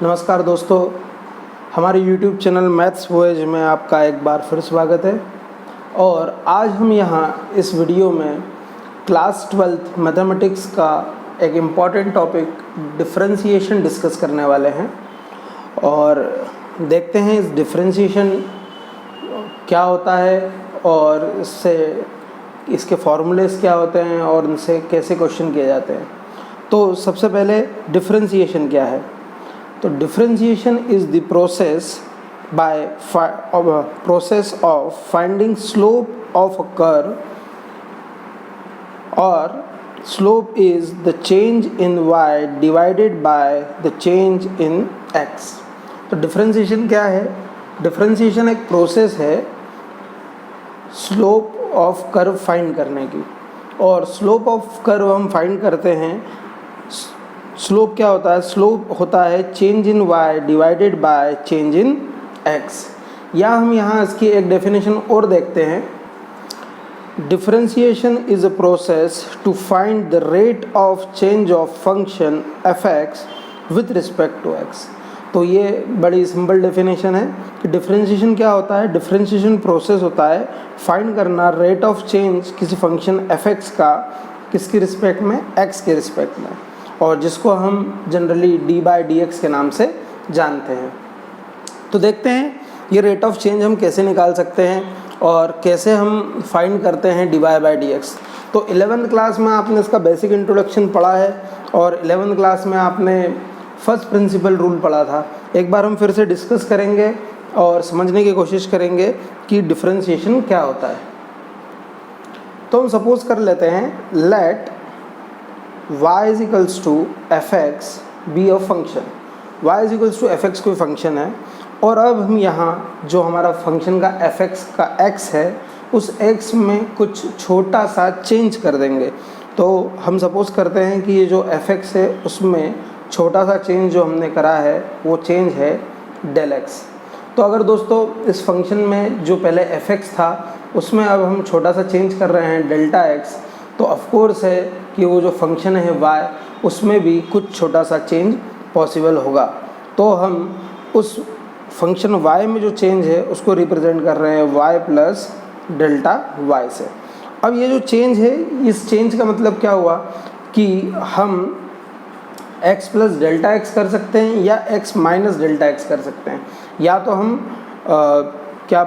नमस्कार दोस्तों, हमारे YouTube चैनल मैथ्स वॉयज में आपका एक बार फिर स्वागत है। और आज हम यहाँ इस वीडियो में क्लास 12th मैथमेटिक्स का एक इम्पॉर्टेंट टॉपिक डिफरेंशिएशन डिस्कस करने वाले हैं। और देखते हैं इस डिफरेंशिएशन क्या होता है और इसके फॉर्मूलेस क्या होते हैं और इनसे कैसे क्वेश्चन किए जाते हैं। तो सबसे पहले डिफरेंशिएशन क्या है। तो differentiation is the process of finding slope of a curve, और slope is the change in y divided by the change in x। तो डिफरेंशिएशन क्या है? डिफरेंशिएशन एक प्रोसेस है स्लोप ऑफ कर्व फाइंड करने की। और स्लोप ऑफ कर्व हम फाइंड करते हैं, स्लोप क्या होता है? स्लोप होता है change in y divided by change in x। या हम यहाँ इसकी एक डेफिनेशन और देखते हैं। Differentiation is a process to find the rate of change of function f(x) with respect to x। तो ये बड़ी सिंपल डेफिनेशन है कि डिफरेंशिएशन क्या होता है। डिफरेंशिएशन प्रोसेस होता है फाइंड करना रेट ऑफ चेंज किसी फंक्शन f(x) का किसके रिस्पेक्ट में? x के रिस्पेक्ट में, और जिसको हम जनरली d/dx के नाम से जानते हैं। तो देखते हैं ये रेट ऑफ चेंज हम कैसे निकाल सकते हैं और कैसे हम फाइंड करते हैं dy/dx। तो 11th क्लास में आपने इसका बेसिक इंट्रोडक्शन पढ़ा है और 11th क्लास में आपने फर्स्ट प्रिंसिपल रूल पढ़ा था। एक बार हम फिर से डिस्कस करेंगे और समझने की कोशिश करेंगे कि डिफरेंशिएशन क्या होता है। तो हम सपोज कर लेते हैं, late y is equals to f(x) be a function। y is equals to f(x) कोई फंक्शन है, और अब हम यहाँ जो हमारा फंक्शन का f(x) का x है, उस x में कुछ छोटा सा चेंज कर देंगे। तो हम सपोज करते हैं कि ये जो f(x) है उसमें छोटा सा चेंज जो हमने करा है वो चेंज है del(x)। तो अगर दोस्तों इस फंक्शन में जो पहले f(x) था उसमें अब हम छोटा सा चेंज कर रहे हैं Δx, तो ऑफकोर्स है कि वो जो फंक्शन है y उसमें भी कुछ छोटा सा चेंज पॉसिबल होगा। तो हम उस फंक्शन y में जो चेंज है उसको रिप्रेजेंट कर रहे हैं y प्लस डेल्टा y से। अब ये जो चेंज है, इस चेंज का मतलब क्या हुआ कि हम x प्लस डेल्टा x कर सकते हैं या x माइनस डेल्टा x कर सकते हैं। या तो हम क्या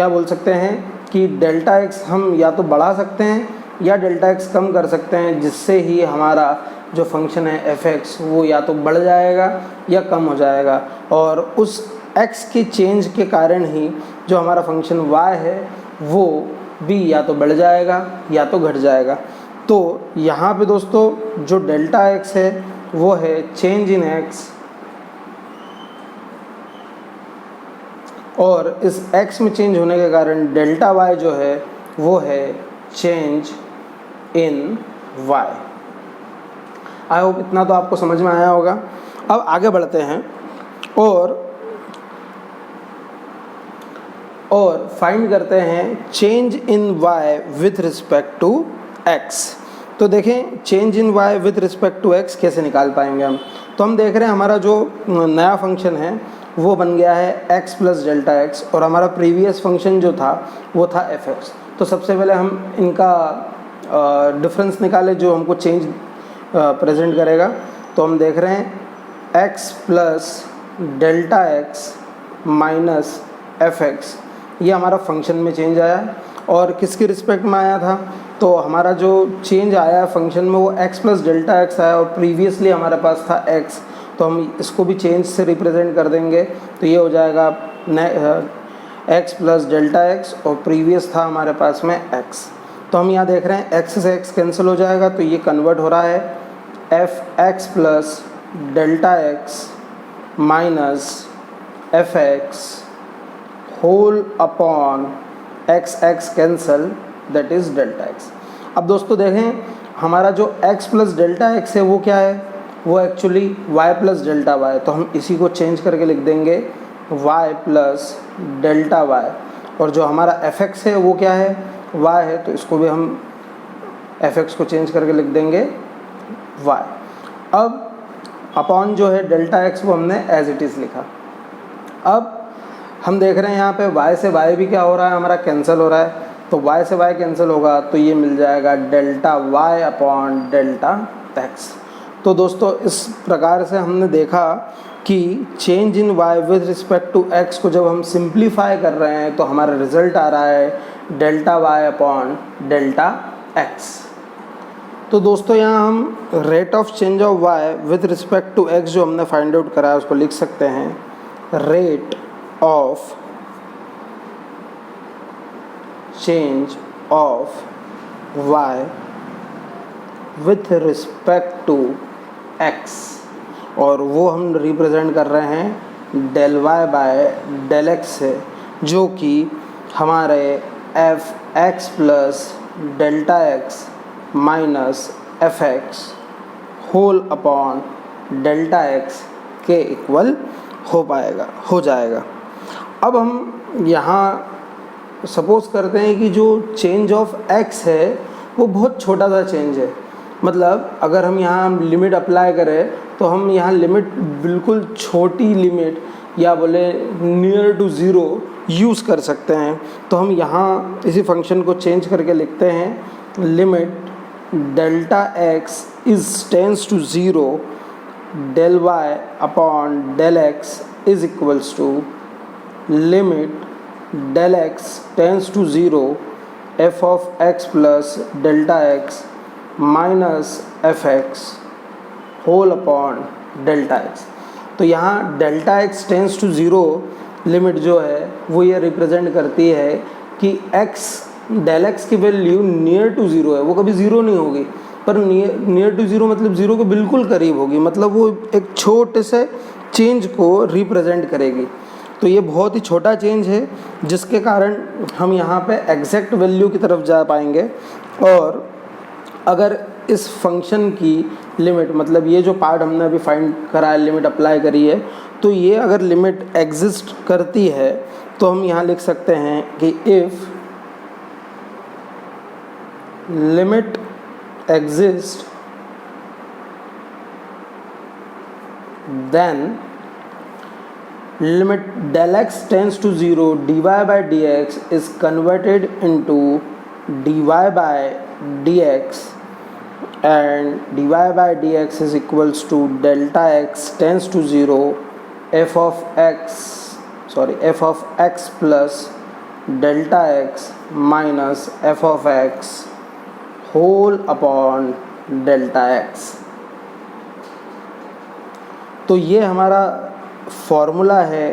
बोल सकते हैं कि डेल्टा x हम या तो बढ़ा सकते हैं या डेल्टा x कम कर सकते हैं, जिससे ही हमारा जो फंक्शन है f(x) वो या तो बढ़ जाएगा या कम हो जाएगा। और उस x के चेंज के कारण ही जो हमारा फंक्शन y है वो भी या तो बढ़ जाएगा या तो घट जाएगा। तो यहाँ पे दोस्तों जो डेल्टा x है वो है चेंज इन x, और इस x में चेंज होने के कारण डेल्टा y जो है वो है change in y। I hope इतना तो आपको समझ में आया होगा। अब आगे बढ़ते हैं और फाइंड करते हैं change in y with respect to x। तो देखें change in y with respect to x कैसे निकाल पाएंगे हम। तो हम देख रहे हैं हमारा जो नया फंक्शन है वो बन गया है x प्लस डेल्टा x, और हमारा प्रीवियस फंक्शन जो था वो था f(x). तो सबसे पहले हम इनका डिफरेंस निकाले जो हमको चेंज प्रेजेंट करेगा। तो हम देख रहे हैं x plus delta x minus f(x), ये हमारा फंक्शन में चेंज आया। और किसके रिस्पेक्ट में आया था? तो हमारा जो चेंज आया फंक्शन में वो x प्लस डेल्टा x आया, और प्रीवियसली हमारे पास था x, तो हम इसको भी चेंज से रिप्रेजेंट कर देंगे। तो ये हो जाएगा x प्लस डेल्टा x, और प्रीवियस था हमारे पास में x। तो हम यहाँ देख रहे हैं x से x कैंसिल हो जाएगा, तो ये कन्वर्ट हो रहा है f(x) plus delta x minus f(x) whole upon x cancel, that is delta x। अब दोस्तों देखें हमारा जो x प्लस डेल्टा x है वो क्या है? वो actually y plus delta y। तो हम इसी को चेंज करके लिख देंगे y प्लस डेल्टा y, और जो हमारा f(x) है वो क्या है? y है, तो इसको भी हम f(x) को चेंज करके लिख देंगे y। अब अपॉन जो है डेल्टा एक्स वो हमने एज इट इज़ लिखा। अब हम देख रहे हैं यहाँ पे y से y भी क्या हो रहा है, हमारा कैंसिल हो रहा है, तो y से y कैंसिल होगा तो ये मिल जाएगा delta y upon delta x। तो दोस्तों इस प्रकार से हमने देखा कि change in y with respect to x को जब हम सिंप्लीफाई कर रहे हैं तो हमारा रिजल्ट आ रहा है delta y upon delta x। तो दोस्तों यहाँ हम rate of change of y with respect to x जो हमने फाइंड आउट करा है उसको लिख सकते हैं rate of change of y with respect to x, और वो हम रिप्रेजेंट कर रहे हैं del y by del x से, जो कि हमारे f x plus delta x minus f x whole upon delta x के इक्वल हो जाएगा। अब हम यहाँ सपोज करते हैं कि जो चेंज ऑफ x है वो बहुत छोटा सा चेंज है, मतलब अगर हम यहाँ लिमिट अप्लाई करें तो हम यहाँ लिमिट बिल्कुल छोटी लिमिट या बोले नियर टू ज़ीरो यूज़ कर सकते हैं। तो हम यहाँ इसी फंक्शन को चेंज करके लिखते हैं limit delta x is tends to zero del y upon del x is equals to limit del x tends to zero f of x plus delta x minus f x whole upon delta x. तो यहाँ delta x tends to zero limit जो है वो ये represent करती है कि x del x की वैल्यू नियर टू ज़ीरो है, वो कभी ज़ीरो नहीं होगी, पर नियर टू ज़ीरो मतलब ज़ीरो के बिल्कुल करीब होगी, मतलब वो एक छोटे से चेंज को रिप्रेजेंट करेगी। तो ये बहुत ही छोटा चेंज है जिसके कारण हम यहाँ पे एग्जैक्ट वैल्यू की तरफ जा पाएंगे। और अगर इस फंक्शन की लिमिट, मतलब ये जो पार्ट हमने अभी फाइंड करा है, लिमिट अप्लाई करी है, तो ये अगर लिमिट एग्जिस्ट करती है तो हम यहाँ लिख सकते हैं कि if limit exist then limit del x tends to 0 dy by dx is converted into dy by dx, and dy by dx is equals to delta x tends to 0 f of x plus delta x minus f of x whole upon delta x। तो ये हमारा formula है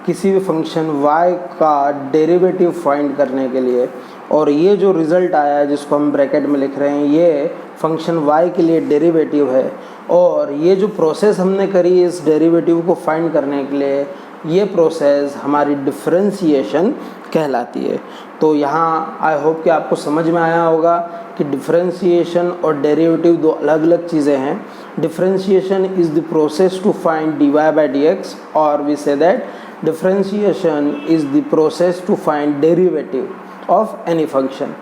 किसी भी function y का derivative find करने के लिए, और ये जो रिज़ल्ट आया है जिसको हम ब्रैकेट में लिख रहे हैं ये फंक्शन y के लिए डेरिवेटिव है। और ये जो प्रोसेस हमने करी इस डेरिवेटिव को फाइंड करने के लिए, ये प्रोसेस हमारी डिफरेंशिएशन कहलाती है। तो यहाँ आई होप कि आपको समझ में आया होगा कि डिफरेंशिएशन और डेरिवेटिव दो अलग अलग चीज़ें हैं। Differentiation is the process to find dy by dx, और we say that differentiation is the process to find derivative of any function,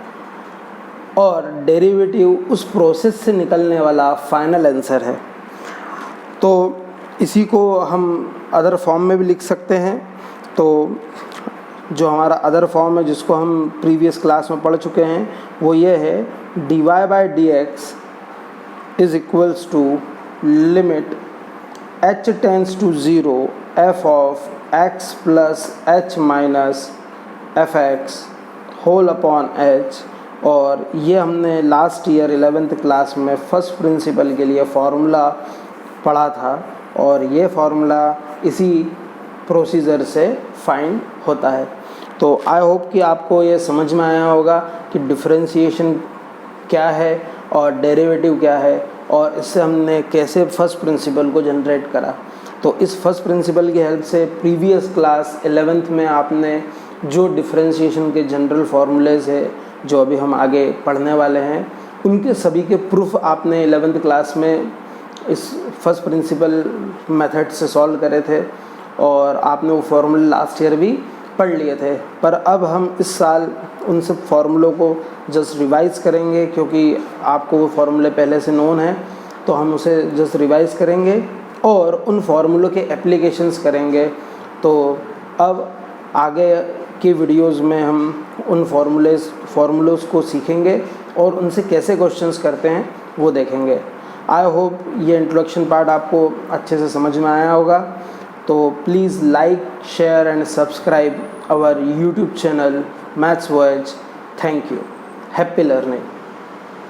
और डेरिवेटिव उस प्रोसेस से निकलने वाला फाइनल आंसर है। तो इसी को हम अदर फॉर्म में भी लिख सकते हैं। तो जो हमारा अदर फॉर्म है जिसको हम प्रीवियस क्लास में पढ़ चुके हैं वो ये है dy by dx is equals to limit h tends to 0 f of x plus h minus f x whole upon h। और ये हमने लास्ट ईयर 11th क्लास में फर्स्ट प्रिंसिपल के लिए फार्मूला पढ़ा था, और ये फार्मूला इसी प्रोसीजर से फाइंड होता है। तो आई होप कि आपको ये समझ में आया होगा कि डिफरेंशिएशन क्या है और डेरिवेटिव क्या है, और इससे हमने कैसे फर्स्ट प्रिंसिपल को जनरेट करा। तो इस फर्स्ट प्रिंसिपल की हेल्प से प्रीवियस क्लास 11th में आपने जो डिफरेंशिएशन के जनरल फार्मूलेज है जो अभी हम आगे पढ़ने वाले हैं, उनके सभी के प्रूफ आपने 11th क्लास में इस फर्स्ट प्रिंसिपल मेथड से सॉल्व करे थे, और आपने वो फार्मूले लास्ट ईयर भी पढ़ लिए थे। पर अब हम इस साल उन सब फार्मूलों को जस्ट रिवाइज करेंगे, क्योंकि आपको वो फार्मूले पहले से नोन है, तो हम उसे जस्ट रिवाइज करेंगे और उन फार्मूलों के एप्लीकेशंस करेंगे। तो अब आगे की वीडियोस में हम उन फार्मूलोज़ को सीखेंगे और उनसे कैसे क्वेश्चंस करते हैं वो देखेंगे। आई होप ये इंट्रोडक्शन पार्ट आपको अच्छे से समझ में आया होगा। तो please like, share and subscribe our YouTube channel Maths Words. Thank you. Happy learning.